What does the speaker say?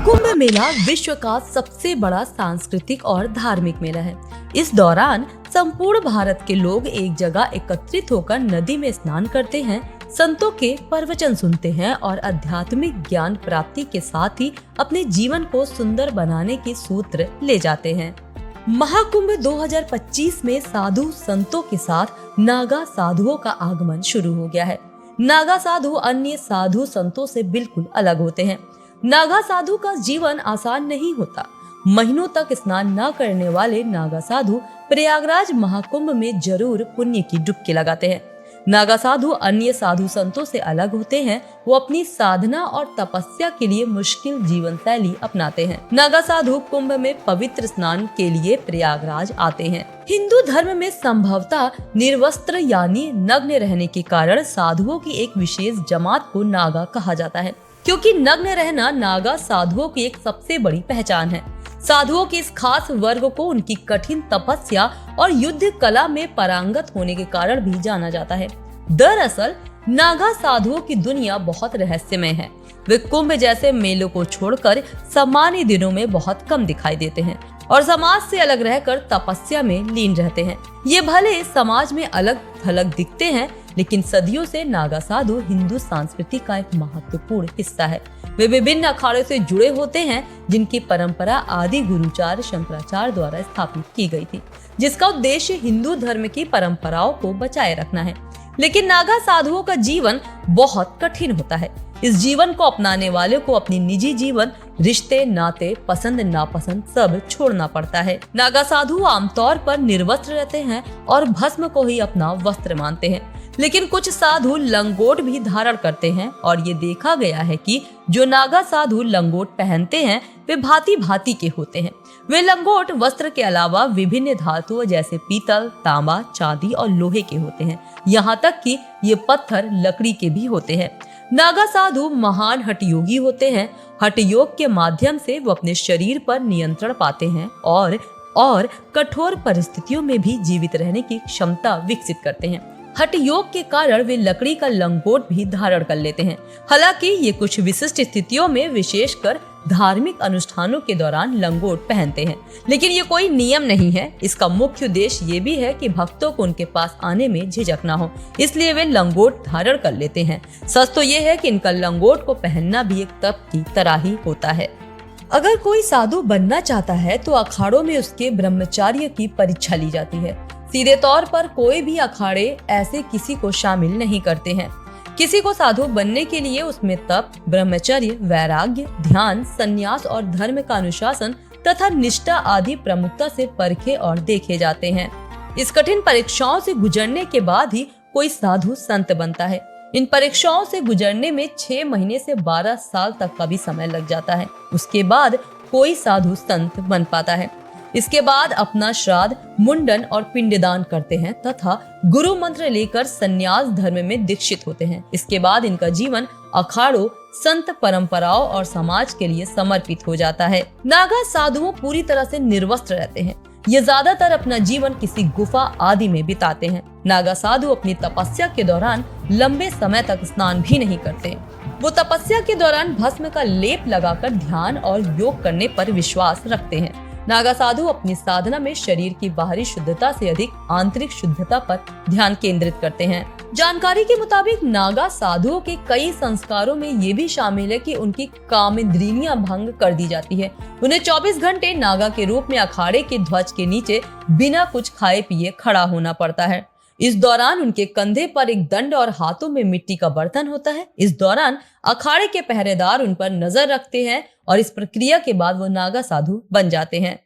कुंभ मेला विश्व का सबसे बड़ा सांस्कृतिक और धार्मिक मेला है। इस दौरान संपूर्ण भारत के लोग एक जगह एकत्रित होकर नदी में स्नान करते हैं, संतों के प्रवचन सुनते हैं और आध्यात्मिक ज्ञान प्राप्ति के साथ ही अपने जीवन को सुंदर बनाने के सूत्र ले जाते हैं। महाकुंभ 2025 में साधु संतों के साथ नागा साधुओं का आगमन शुरू हो गया है। नागा साधु अन्य साधु संतों से बिल्कुल अलग होते हैं। नागा साधु का जीवन आसान नहीं होता। महीनों तक स्नान न करने वाले नागा साधु प्रयागराज महाकुंभ में जरूर पुण्य की डुबकी लगाते हैं। नागा साधु अन्य साधु संतों से अलग होते हैं। वो अपनी साधना और तपस्या के लिए मुश्किल जीवन शैली अपनाते हैं। नागा साधु कुंभ में पवित्र स्नान के लिए प्रयागराज आते हैं। हिंदू धर्म में संभवतः निर्वस्त्र यानी नग्न रहने के कारण साधुओं की एक विशेष जमात को नागा कहा जाता है, क्योंकि नग्न रहना नागा साधुओं की एक सबसे बड़ी पहचान है। साधुओं के इस खास वर्ग को उनकी कठिन तपस्या और युद्ध कला में पारंगत होने के कारण भी जाना जाता है। दरअसल नागा साधुओं की दुनिया बहुत रहस्यमय है। वे कुंभ जैसे मेलों को छोड़कर सामान्य दिनों में बहुत कम दिखाई देते हैं और समाज से अलग रहकर तपस्या में लीन रहते हैं। ये भले समाज में अलग थलग दिखते हैं, लेकिन सदियों से नागा साधु हिंदू संस्कृति का एक महत्वपूर्ण हिस्सा है। वे विभिन्न अखाड़ों से जुड़े होते हैं, जिनकी परंपरा आदि गुरुचार्य शंकराचार्य द्वारा स्थापित की गई थी, जिसका उद्देश्य हिंदू धर्म की परंपराओं को बचाए रखना है। लेकिन नागा साधुओं का जीवन बहुत कठिन होता है। इस जीवन को अपनाने वाले को अपनी निजी जीवन, रिश्ते, नाते, पसंद नापसंद सब छोड़ना पड़ता है। नागा साधु आमतौर पर निर्वस्त्र रहते हैं और भस्म को ही अपना वस्त्र मानते हैं, लेकिन कुछ साधु लंगोट भी धारण करते हैं और ये देखा गया है कि जो नागा साधु लंगोट पहनते हैं वे भांति भांति के होते हैं। वे लंगोट वस्त्र के अलावा विभिन्न धातुओं जैसे पीतल, तांबा, चांदी और लोहे के होते हैं। यहाँ तक कि ये पत्थर लकड़ी के भी होते हैं। नागा साधु महान हठ योगी होते हैं। हठ योग के माध्यम से वो अपने शरीर पर नियंत्रण पाते हैं और कठोर परिस्थितियों में भी जीवित रहने की क्षमता विकसित करते हैं। हठ योग के कारण वे लकड़ी का लंगोट भी धारण कर लेते हैं। हालांकि ये कुछ विशिष्ट स्थितियों में, विशेषकर धार्मिक अनुष्ठानों के दौरान लंगोट पहनते हैं, लेकिन ये कोई नियम नहीं है। इसका मुख्य उद्देश्य ये भी है कि भक्तों को उनके पास आने में झिझक ना हो, इसलिए वे लंगोट धारण कर लेते हैं। सच तो ये है कि इनका लंगोट को पहनना भी एक तप की तरह ही होता है। अगर कोई साधु बनना चाहता है तो अखाड़ों में उसके ब्रह्मचर्य की परीक्षा ली जाती है। सीधे तौर पर कोई भी अखाड़े ऐसे किसी को शामिल नहीं करते हैं। किसी को साधु बनने के लिए उसमें तप, ब्रह्मचर्य, वैराग्य, ध्यान, संन्यास और धर्म का अनुशासन तथा निष्ठा आदि प्रमुखता से परखे और देखे जाते हैं। इस कठिन परीक्षाओं से गुजरने के बाद ही कोई साधु संत बनता है। इन परीक्षाओं से गुजरने में 6 महीने से 12 साल तक का भी समय लग जाता है। उसके बाद कोई साधु संत बन पाता है। इसके बाद अपना श्राद्ध, मुंडन और पिंडदान करते हैं तथा गुरु मंत्र लेकर संन्यास धर्म में दीक्षित होते हैं। इसके बाद इनका जीवन अखाड़ों, संत परंपराओं और समाज के लिए समर्पित हो जाता है। नागा साधुओं पूरी तरह से निर्वस्त्र रहते हैं। ये ज्यादातर अपना जीवन किसी गुफा आदि में बिताते हैं। नागा साधु अपनी तपस्या के दौरान लंबे समय तक स्नान भी नहीं करते। वो तपस्या के दौरान भस्म का लेप लगाकर ध्यान और योग करने पर विश्वास रखते हैं। नागा साधु अपनी साधना में शरीर की बाहरी शुद्धता से अधिक आंतरिक शुद्धता पर ध्यान केंद्रित करते हैं। जानकारी के मुताबिक नागा साधुओं के कई संस्कारों में ये भी शामिल है कि उनकी कामेंद्रियां भंग कर दी जाती है। उन्हें 24 घंटे नागा के रूप में अखाड़े के ध्वज के नीचे बिना कुछ खाए पिए खड़ा होना पड़ता है। इस दौरान उनके कंधे पर एक दंड और हाथों में मिट्टी का बर्तन होता है। इस दौरान अखाड़े के पहरेदार उन पर नजर रखते हैं और इस प्रक्रिया के बाद वो नागा साधु बन जाते हैं।